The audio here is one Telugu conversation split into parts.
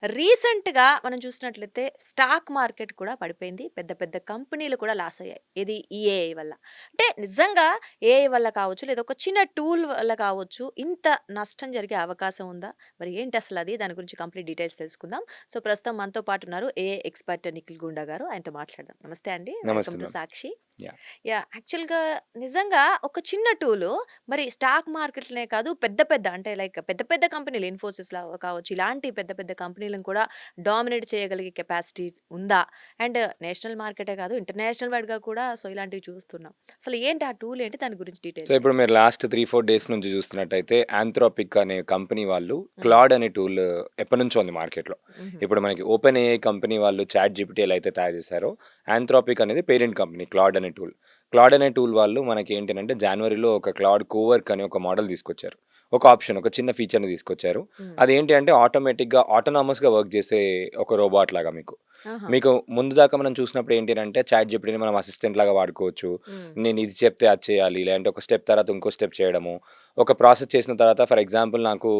రీసెంట్‌గా మనం చూసినట్లయితే స్టాక్ మార్కెట్ కూడా పడిపోయింది. పెద్ద పెద్ద కంపెనీలు కూడా లాస్ అయ్యాయి. ఇది ఈ ఏఐ వల్ల. అంటే నిజంగా ఏఐ వల్ల కావచ్చు, లేదా ఒక చిన్న టూల్ వల్ల కావచ్చు, ఇంత నష్టం జరిగే అవకాశం ఉందా? మరి ఏంటి అసలది? దాని గురించి కంప్లీట్ డీటెయిల్స్ తెలుసుకుందాం. సో, ప్రస్తుతం మనతో పాటు ఉన్నారు ఏఐ ఎక్స్‌పర్ట్ నిఖిల్ గుండా గారు. ఆయనతో మాట్లాడదాం. నమస్తే అండి. నమస్తే welcome to ma'am. Sakshi. Yeah! యాక్చువల్‌గా నిజంగా ఒక చిన్న టూలు మరి స్టాక్ మార్కెట్‌లనే కాదు పెద్ద పెద్ద అంటే లైక్ పెద్ద పెద్ద కంపెనీలు ఇన్ఫోసిస్‌లా కావచ్చు. ఇలాంటి పెద్ద పెద్ద కంపెనీలను కూడా డామినేట్ చేయగలిగే కెపాసిటీ ఉందా? అండ్ నేషనల్ మార్కెటే కాదు ఇంటర్నేషనల్ వైడ్‌గా కూడా సో, ఇలాంటివి చూస్తున్నాం. అసలు ఏంటి ఆ టూల్ ఏంటి? దాని గురించి సో, డీటెయిల్స్ ఇప్పుడు ఏంటి? మీరు లాస్ట్ 3, 4 డేస్ నుంచి చూస్తున్నట్టయితే యాంథ్రోపిక్ అనే కంపెనీ వాళ్ళు హ్మ్. క్లాడ్ అనే టూల్ ఎప్పటినుంచో ఉంది మార్కెట్‌లో. హుహు. ఇప్పుడు మనకి ఓపెన్ ఏఐ కంపెనీ వాళ్ళు చాట్ జీపీటీ ఎలా అయితే తయారు చేశారో, యాంథ్రోపిక్ అనేది పేరెంట్ కంపెనీ క్లాడ్ అనే టూల్. క్లాడ్ అనే టూల్ వాళ్ళు మనకి ఏంటనంటే జనవరిలో ఒక క్లాడ్ కోవర్క్ అనే ఒక మోడల్ తీసుకొచ్చారు. ఒక ఆప్షన్, ఒక చిన్న ఫీచర్‌ని తీసుకొచ్చారు. హ్మ్. అదేంటి అంటే ఆటోమేటిక్‌గా ఆటోనామస్‌గా వర్క్ చేసే ఒక రోబోట్ లాగా మీకు. ఆహా! మీకు ముందు దాకా మనం చూసినప్పుడు ఏంటి అనంటే చాట్ జీపీటీని మనం అసిస్టెంట్ లాగా వాడుకోవచ్చు. హ్మ్. నేను ఇది చెప్తే అది చేయాలి. లేదంటే ఒక స్టెప్ తర్వాత ఇంకో స్టెప్ చేయడము. ఒక ప్రాసెస్ చేసిన తర్వాత ఫర్ ఎగ్జాంపుల్ నాకు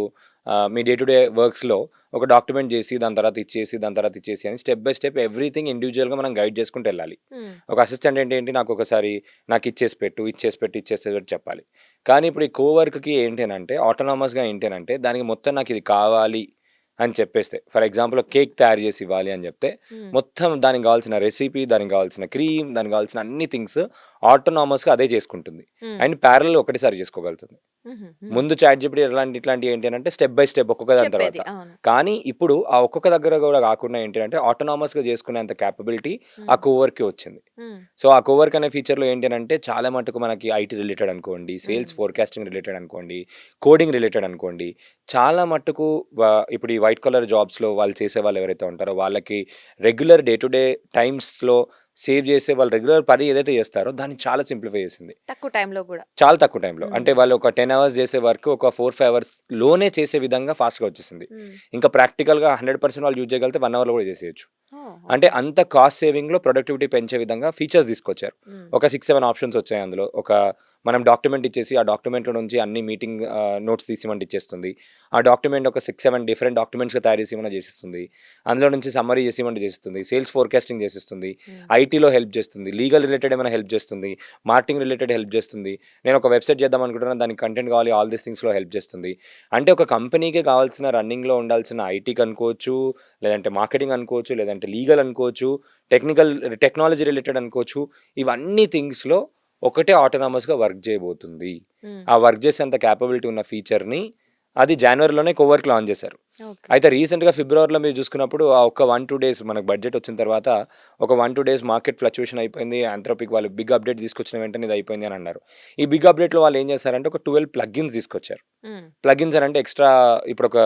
మీ డే టు డే వర్క్స్‌లో ఒక డాక్యుమెంట్ చేసి, దాని తర్వాత ఇచ్చేసి, దాని తర్వాత ఇచ్చేసి అని స్టెప్ బై స్టెప్ ఎవ్రీథింగ్ ఇండివిడ్యువల్‌గా మనం గైడ్ చేసుకుంటూ ఎళ్ళాలి. హ్మ్. ఒక అసిస్టెంట్ అంటే ఏంటి నాకు ఒకసారి నాకు ఇచ్చేసి పెట్టు, ఇచ్చేసి పెట్టు, ఇచ్చేసి పెట్టు చెప్పాలి. కానీ ఇప్పుడు ఈ కోవర్క్‌కి ఏంటి అనంటే ఆటోనామస్‌గా ఏంటి అనంటే దానికి మొత్తం నాకు ఇది కావాలి అని చెప్పేస్తే ఫర్ ఎగ్జాంపుల్ ఒక కేక్ తయారు చేసి ఇవ్వాలి అని చెప్తే హ్మ్. మొత్తం దానికి కావాల్సిన రెసిపీ, దానికి కావాల్సిన క్రీమ్, దానికి కావాల్సిన అన్ని థింగ్స్ ఆటోనామస్‌గా అదే చేసుకుంటుంది. హ్మ్. అండ్ ప్యారలెల్ ఒకటేసారి చేసుకోగలుగుతుంది. హుహు. హ్మ్. ముందు చాట్ జీపీటీ ఇట్లాంటివి ఏంటి అనంటే స్టెప్ బై స్టెప్ ఒక్కొక్క దాని తర్వాత. చెప్పేది. అవును. కానీ ఇప్పుడు ఆ ఒక్కొక్క దగ్గర కూడా కాకుండా ఏంటి అంటే ఆటోనామస్‌గా చేసుకునేంత కేపబిలిటీ ఆ హ్మ్. కోవర్‌కి వచ్చింది. హ్మ్. సో, ఆ కోవర్క్ అనే ఫీచర్‌లో ఏంటి అనంటే చాలా మటుకు మనకి ఐటీ రిలేటెడ్ అనుకోండి, సేల్స్ హ్మ్. ఫోర్కాస్టింగ్ రిలేటెడ్ అనుకోండి, కోడింగ్ రిలేటెడ్ అనుకోండి, చాలా మట్టుకు ఇప్పుడు ఈ వైట్ కలర్ జాబ్స్‌లో వాళ్ళు చేసేవాళ్ళు ఎవరైతే ఉంటారో వాళ్ళకి రెగ్యులర్ డే టు డే టైమ్స్‌లో సేవ్ చేసే వాళ్ళు రెగ్యులర్ పని ఏదైతే చేస్తారో దాన్ని చాలా సింప్లిఫై చేసింది. తక్కువ టైంలో గూడా. చాలా తక్కువ టైంలో. అంటే హ్మ్. వాళ్ళు ఒక 10 అవర్స్ చేసే వర్క్ ఒక 4, 5 అవర్స్‌లోనే చేసే విధంగా ఫాస్ట్‌గా వచ్చేసింది. హ్మ్. ఇంకా ప్రాక్టికల్‌గా 100% వాళ్ళు యూజ్ చేయగలిగితే 1 అవర్‌లో కూడా చేసేయొచ్చు. ఓహ్! అంటే ఓకే. అంత కాస్ట్ సేవింగ్‌లో ప్రొడక్టివిటీ పెంచే విధంగా ఫీచర్స్ తీసుకొచ్చారు. హ్మ్. ఒక 6, 7 ఆప్షన్స్ వచ్చాయి అందులో. మనం డాక్యుమెంట్ ఇచ్చేసి, ఆ డాక్యుమెంట్‌లో నుంచి అన్ని మీటింగ్ నోట్స్ తీసిమంటే ఇచ్చేస్తుంది. ఆ డాక్యుమెంట్ ఒక 6, 7 డిఫరెంట్ డాక్యుమెంట్స్‌గా తయారు చేసి ఇవ్వమన్నా చేసిస్తుంది. అందులో నుంచి సమ్మరీ చేసి ఇవ్వమంటే చేసిస్తుంది. Sales forecasting చేసిస్తుంది. హ్మ్. ఐటీలో హెల్ప్ చేస్తుంది. లీగల్ రిలేటెడ్ ఏమైనా హెల్ప్ చేస్తుంది. మార్కెటింగ్ రిలేటెడ్ హెల్ప్ చేస్తుంది. నేను ఒక వెబ్‌సైట్ చేద్దాం అనుకుంటున్నాను. దానికి కంటెంట్ కావాలి. ఆల్ థీస్ థింగ్స్‌లో హెల్ప్ చేస్తుంది. అంటే ఒక కంపెనీకి కావాల్సిన రన్నింగ్‌లో ఉండాల్సిన ఐటీకి అనుకోవచ్చు, లేదంటే మార్కెటింగ్ అనుకోవచ్చు, లేదంటే లీగల్ అనుకోవచ్చు, టెక్నికల్ టెక్నాలజీ రిలేటెడ్ అనుకోవచ్చు. ఇవన్నీ థింగ్స్‌లో ఒకటే ఆటోనామస్‌గా వర్క్ చేయబోతుంది. హ్మ్. ఆ వర్క్ చేసేంత కేపబిలిటీ ఉన్న ఫీచర్‌ని అది జనవరిలోనే కోవర్క్ లాంచ్ చేశారు. ఓకే. అయితే రీసెంట్‌గా ఫిబ్రవరిలో మీరు చూసుకున్నప్పుడు ఆ ఒక్క 1, 2 డేస్ మనకు బడ్జెట్ వచ్చిన తర్వాత ఒక 1, 2 డేస్ మార్కెట్ ఫ్లక్చుయేషన్ అయిపోయింది. ఆంథ్రోపిక్ వాళ్ళు బిగ్ అప్డేట్ తీసుకొచ్చిన వెంటనే ఇది అయిపోయింది అని అన్నారు. ఈ బిగ్ అప్డేట్‌లో వాళ్ళు ఏం చేశారంటే ఒక 12 ప్లగిన్స్ తీసుకొచ్చారు. హ్మ్. ప్లగిన్స్ అని అంటే ఎక్స్‌ట్రా ఇప్పుడు ఒక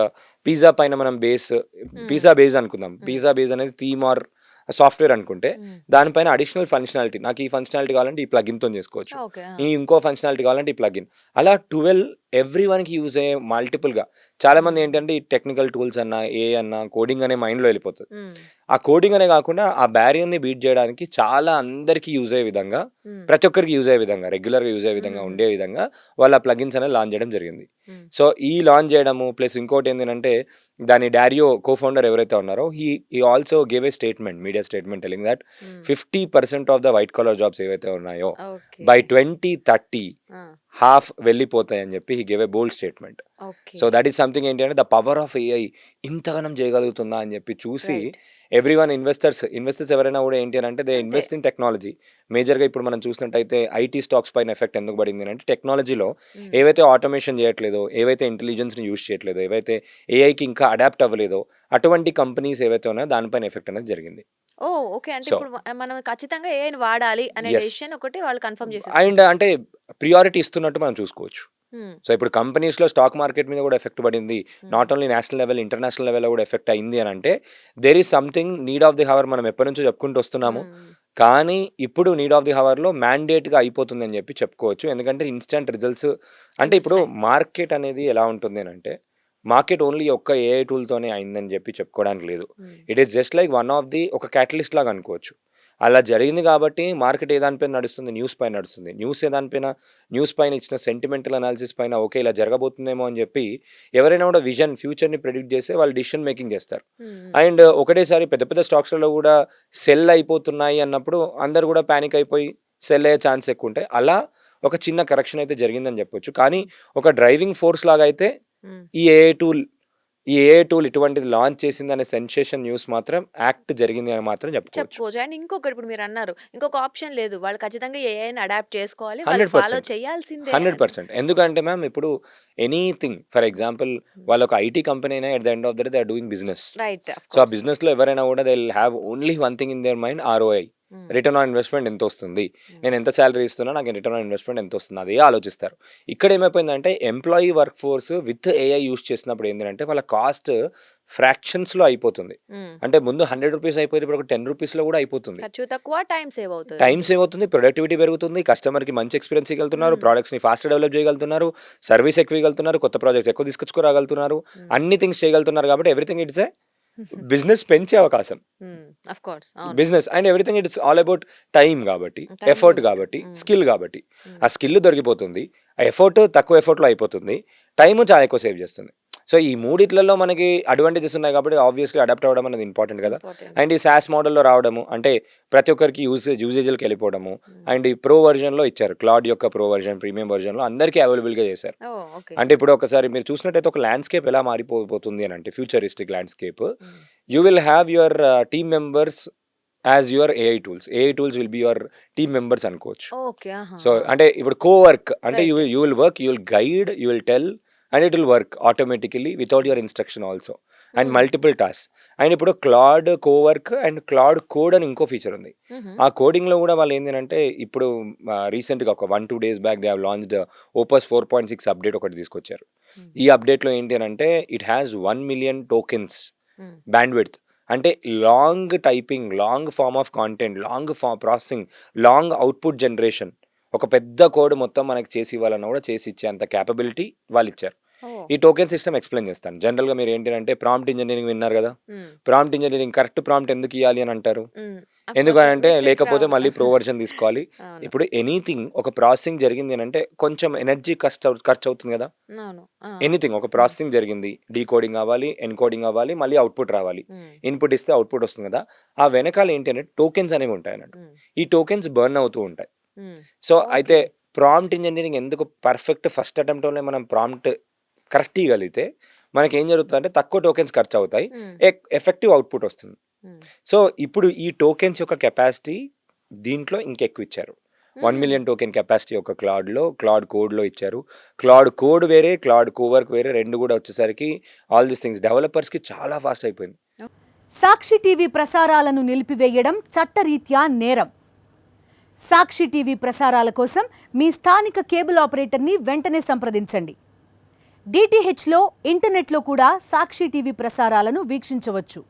పిజ్జా పైన మనం హ్మ్. పిజ్జా బేస్ అనుకుందాం. హ్మ్. పిజ్జా బేస్ అనేది థీమ్ ఆర్ సాఫ్ట్‌వేర్ అనుకుంటే హ్మ్. దానిపైన అడిషనల్ ఫంక్షనాలిటీ నాకు ఈ ఫంక్షనాలిటీ కావాలంటే ఈ ప్లగిన్‌తోని చేసుకోవచ్చు. ఓకే. ఆ! ఈ ఇంకో ఫంక్షనాలిటీ కావాలంటే ఈ ప్లగిన్. అలా 12 ఎవ్రీవన్‌కి యూజ్ అయ్యే మల్టిపుల్‌గా చాలామంది హ్మ్. ఏంటంటే ఈ టెక్నికల్ టూల్స్ అన్నా, ఏఐ అన్నా, కోడింగ్ అనే మైండ్‌లో వెళ్ళిపోతది. హ్మ్. ఆ కోడింగ్ అనే కాకుండా ఆ బ్యారియర్‌ని బీట్ చేయడానికి చాలా అందరికి యూజ్ అయ్యే విధంగా, హ్మ్. ప్రతి ఒక్కరికి యూజ్ అయ్యే విధంగా, రెగ్యులర్‌గా యూజ్ అయ్యే విధంగా హుహుహు. ఉండే విధంగా వాళ్ళ ప్లగిన్స్ అనేది లాంచ్ చేయడం జరిగింది. హ్మ్. సో, ఈ లాంచ్ చేయడము ప్లస్ ఇంకోటేంటంటే దాని డారియో కో-ఫౌండర్ ఎవరైతే ఉన్నారో హి also gave a statement, media statement telling that హ్మ్. 50% of the white collar jobs ఏవైతే ఉన్నాయో ఓకే. బై 2030 ఆ! హాఫ్ వెళ్ళిపోతాయని చెప్పి హి gave a bold statement. Okay. So, that is something ఏంటి అంటే ద పవర్ ఆఫ్ ఏఐ ఇంతగనం చేయగలుగుతుందా అని చెప్పి చూసి రైట్. ఎవ్రీవన్ ఇన్వెస్టర్స్ ఎవరైనా కూడా ఏంటి అని అంటే దే అంతే. Invest in technology. మేజర్‌గా ఇప్పుడు మనం చూసినట్టయితే ఐటీ స్టాక్స్ పైన ఎఫెక్ట్ ఎందుకు పడింది అంటే టెక్నాలజీలో హ్మ్. ఏవైతే ఆటోమేషన్ చేయట్లేదో, ఏవైతే ఇంటెలిజెన్స్‌ని యూజ్ చేయట్లేదో, ఏవైతే ఏఐకి ఇంకా అడాప్ట్ అవ్వలేదో అటువంటి కంపెనీస్ ఏవైతే ఉన్నాయో దానిపైన ఎఫెక్ట్ అనేది జరిగింది. ఓహ్! ఓకే. అంటే సో, ఇప్పుడు మనం ఖచ్చితంగా ఏఐని వాడాలి అనే యెస్. డెసిషన్ ఒకటి వాళ్ళు కన్ఫర్మ్ అండ్ చేసేసుకున్నారు. అంటే ప్రియారిటీ ఇస్తున్నట్టు మనం చూసుకోవచ్చు. హ్మ్. సో, ఇప్పుడు కంపెనీస్‌లో స్టాక్ మార్కెట్ మీద కూడా ఎఫెక్ట్ పడింది. Hmm. Not only national level, international లెవెల్‌లో కూడా ఎఫెక్ట్ అయింది అనంటే, there is something need of the hour మనం ఎప్పటినుంచో చెప్పుకుంటూ వస్తున్నాము. హ్మ్. కానీ ఇప్పుడు నీడ్ ఆఫ్ ది హవర్‌లో మ్యాండేట్‌గా అయిపోతుందని చెప్పి చెప్పుకోవచ్చు. ఎందుకంటే ఇన్‌స్టాంట్ రిజల్ట్స్ అంటే ఇప్పుడు చూపిస్తున్నాయి. మార్కెట్ అనేది ఎలా ఉంటుంది అనంటే, మార్కెట్ ఓన్లీ ఒక్క ఏఐ టూల్‌తోనే అయిందని చెప్పి చెప్పుకోవడానికి లేదు. హ్మ్. It is just like one of the ఒక క్యాటలిస్ట్ లాగా అనుకోవచ్చు. అలా జరిగింది కాబట్టి మార్కెట్ ఏ దానిపైన నడుస్తుంది? న్యూస్ పైన నడుస్తుంది. న్యూస్ పైన ఇచ్చిన సెంటిమెంటల్ అనాలిసిస్ పైన ఓకే ఇలా జరగబోతుందేమో అని చెప్పి ఎవరైనా కూడా ఫ్యూచర్‌ని ప్రెడిక్ట్ చేస్తే వాళ్ళు డెసిషన్ మేకింగ్ చేస్తారు. అండ్ ఒకటేసారి పెద్ద పెద్ద స్టాక్స్‌లలో కూడా సెల్ అయిపోతున్నాయి అన్నప్పుడు అందరూ కూడా పానిక్ అయిపోయి సెల్ అయ్యే ఛాన్స్ ఎక్కువ ఉంటాయి. అలా ఒక చిన్న కరెక్షన్ అయితే జరిగిందని చెప్పొచ్చు. కానీ ఒక డ్రైవింగ్ ఫోర్స్ లాగా అయితే ఈ ఏఐ టూల్ ఇటువంటిది లాంచ్ చేసిందనే సెన్సేషన్ న్యూస్ మాత్రం యాక్ట్ జరిగింది అని మాత్రం చెప్పుకోవచ్చు. అండ్ ఇంకొకటి ఇప్పుడు మీరు అన్నారు ఇంకొక ఆప్షన్ లేదు, వాళ్ళు ఖచ్చితంగా ఏఐని అడాప్ట్ చేసుకోవాలి, వాళ్ళు ఫాలో 100% చేయాల్సిందే 100% ఎందుకంటే మ్యామ్ ఇప్పుడు ఎనీథింగ్ ఫర్ ఎగ్జాంపుల్ వాళ్ళ ఒక ఐటీ కంపెనీ అయినా at the end of the day they are doing business. Right. So ఆ బిజినెస్లో ఎవరైనా కూడా they will have only one thing in their mind ROI, return on investment ఎంత వస్తుంది, నేను ఎంత శాలరీ ఇస్తున్నా నాకు రిటర్న్ ఆన్ ఇన్వెస్ట్మెంట్ ఎంత వస్తుంది అదే ఆలోచిస్తారు. ఇక్కడ ఏమైపోయిందంటే employee work force with AI use చేసినప్పుడు ఏంటంటే వాళ్ళ కాస్ట్ ఫ్రాక్షన్స్లో అయిపోతుంది. అంటే ముందు 100 రూపీస్ అయిపోయింది, ఇప్పుడు ఒక 10 రూపీస్లో కూడా అయిపోతుంది. ఖర్చు తక్కువ, టైం సేవ్ అవుతుంది, ప్రొడక్టివిటీ పెరుగుతుంది, కస్టమర్కి మంచి ఎక్స్పీరియన్స్ ఇవ్వగలుగుతున్నారు, ప్రోడక్ట్స్ని ఫాస్ట్ డెవలప్ చేయగలుగుతున్నారు, సర్వీస్ ఎక్కువ ఇవ్వగలుగుతున్నారు, కొత్త ప్రాజెక్ట్స్ ఎక్కువ తీసుకొచ్చుకోరాగలుగుతున్నారు, అన్ని థింగ్స్ చేయగలుగుతున్నారు. కాబట్టి ఎవ్రీథింగ్ ఇట్స్ ఏ బిజినెస్ పెంచే అవకాశం. Business and everything it's all about time కాబట్టి, ఎఫర్ట్ కాబట్టి, స్కిల్ కాబట్టి. ఆ స్కిల్ దొరికిపోతుంది, ఆ ఎఫర్ట్ తక్కువ ఎఫర్ట్లో అయిపోతుంది, టైం చాలా ఎక్కువ సేవ్ చేస్తుంది. సో ఈ మూడిట్లలో మనకి అడ్వాంటేజెస్ ఉన్నాయి కాబట్టి ఆబ్వియస్లీ అడాప్ట్ అవ్వడం అనేది ఇంపార్టెంట్ కదా. అండ్ ఈ సాస్ మోడల్లో రావడము అంటే ప్రతి ఒక్కరికి యూజేజ్కి వెళ్ళిపోవడము. అండ్ ఈ ప్రో వర్జన్లో ఇచ్చారు, క్లాడ్ యొక్క ప్రో వర్జన్, ప్రీమియం వర్జన్లో అందరికీ అవైలబుల్గా చేశారు. అంటే ఇప్పుడు ఒకసారి మీరు చూసినట్టయితే ఒక ల్యాండ్స్కేప్ ఎలా మారిపోతుంది అని అంటే futuristic landscape, you will have your team members as your AI tools will be your team members అనుకోవచ్చు. సో అంటే ఇప్పుడు కోవర్క్ అంటే you will work, you will guide, you will tell and it will work automatically without your instruction also and multiple task. And ఇప్పుడు Claude Cowork and Claude Code అని ఇంకో ఫీచర్ ఉంది. ఆ కోడింగ్లో కూడా వాళ్ళు ఏంటంటే ఇప్పుడు రీసెంట్గా ఒక 1-2 days back they have launched Opus 4.6 update ఒకటి తీసుకొచ్చారు. ఈ అప్డేట్లో ఏంటి అని అంటే it has 1 million tokens bandwidth. అంటే long typing, long form of content, long processing, long output generation, ఒక పెద్ద కోడ్ మొత్తం మనకి చేసి ఇవ్వాలన్నా కూడా చేసి ఇచ్చే అంత క్యాపబిలిటీ వాళ్ళు ఇచ్చారు. ఈ టోకెన్ సిస్టమ్ ఎక్స్ప్లెయిన్ చేస్తాను. జనరల్గా మీరు ఏంటంటే ప్రాంప్ట్ ఇంజనీరింగ్ విన్నారు కదా, ప్రాంప్ట్ ఇంజనీరింగ్ కరెక్ట్ ప్రాంప్ట్ ఎందుకు ఇవ్వాలి అని అంటారు, ఎందుకంటే లేకపోతే మళ్ళీ ప్రో వర్షన్ తీసుకోవాలి. ఇప్పుడు ఎనీథింగ్ ఒక ప్రాసెసింగ్ జరిగింది అని అంటే కొంచెం ఎనర్జీ ఖర్చు అవుతుంది కదా. ఎనీథింగ్ ఒక ప్రాసెసింగ్ జరిగింది, డీకోడింగ్ అవ్వాలి, ఎన్కోడింగ్ అవ్వాలి, మళ్ళీ అవుట్పుట్ రావాలి, ఇన్పుట్ ఇస్తే అవుట్పుట్ వస్తుంది కదా. ఆ వెనకాల ఏంటి అంటే టోకెన్స్ అనేవి ఉంటాయి అన్నట్టు. ఈ టోకెన్స్ బర్న్ అవుతూ ఉంటాయి. సో అయితే ప్రాంప్ట్ ఇంజనీరింగ్ ఎందుకు పర్ఫెక్ట్ ఫస్ట్ అటెంప్ట్లోనే మనం ప్రాంప్ట్ కరెక్ట్ ఇవ్వగలిగితే మనకి ఏం జరుగుతుంది అంటే తక్కువ టోకెన్స్ ఖర్చు అవుతాయి, ఎఫెక్టివ్ అవుట్పుట్ వస్తుంది. సో ఇప్పుడు ఈ టోకెన్స్ యొక్క కెపాసిటీ దీంట్లో ఇంకెక్కువ ఇచ్చారు. 1 million టోకెన్ కెపాసిటీ ఒక క్లాడ్ కోడ్లో ఇచ్చారు. క్లాడ్ కోడ్ వేరే, క్లాడ్ కోవర్క్ వేరే, రెండు కూడా వచ్చేసరికి ఆల్ దీస్ థింగ్స్ డెవలపర్స్కి చాలా ఫాస్ట్ అయిపోయింది. సాక్షి టీవీ ప్రసారాలను నిలిపివేయడం చట్టరీత్యా నేరం. సాక్షి టీవీ ప్రసారాల కోసం మీ స్థానిక కేబుల్ ఆపరేటర్ని వెంటనే సంప్రదించండి. డిటిహెచ్లో, ఇంటర్నెట్లో కూడా సాక్షి టీవీ ప్రసారాలను వీక్షించవచ్చు.